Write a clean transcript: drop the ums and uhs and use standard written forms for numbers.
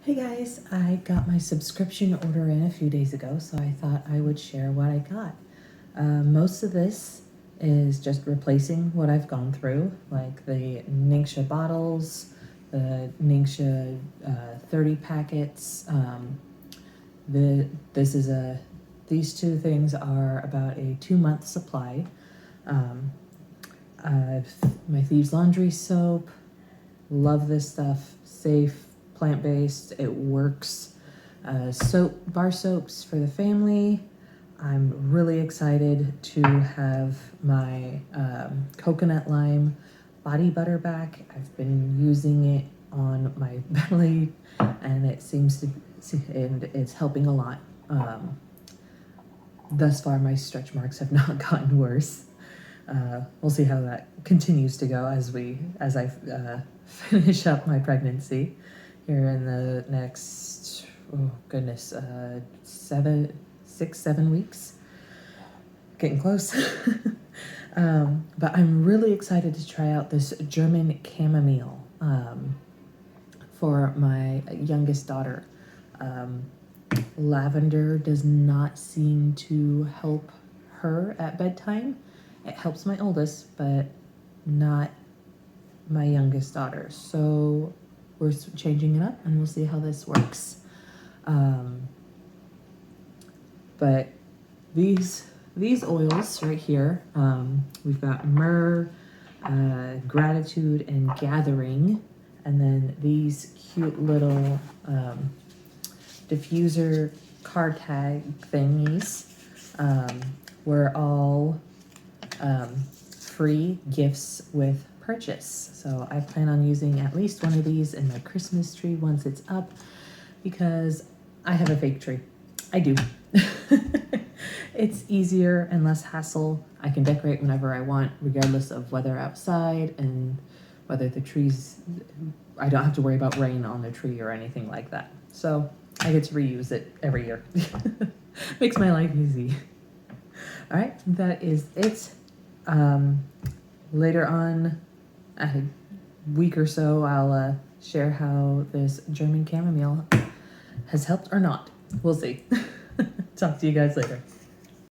Hey guys, I got my subscription order in a few days ago, so I thought I would share what I got. Most of this is just replacing what I've gone through, like the Ningxia bottles, the Ningxia 30 packets. This is these two things are about a 2-month supply. Um, my Thieves Laundry soap, love this stuff, safe, plant-based, it works. Bar soaps for the family. I'm really excited to have my coconut lime body butter back. I've been using it on my belly and and it's helping a lot. Thus far my stretch marks have not gotten worse. We'll see how that continues to go as I finish up my pregnancy here in the next, oh goodness, 7 weeks. Getting close. But I'm really excited to try out this German Chamomile for my youngest daughter. Lavender does not seem to help her at bedtime. It helps my oldest, but not my youngest daughter. So we're changing it up and we'll see how this works. But these oils right here, we've got myrrh, gratitude, and gathering, and then these cute little diffuser card tag thingies were all free gifts with purchase. So I plan on using at least one of these in my Christmas tree once it's up, because I have a fake tree. I do. It's easier and less hassle. I can decorate whenever I want, regardless of weather outside and whether the trees, I don't have to worry about rain on the tree or anything like that. So I get to reuse it every year. Makes my life easy. All right, that is it. Later on, a week or so, I'll share how this German chamomile has helped or not. We'll see. Talk to you guys later.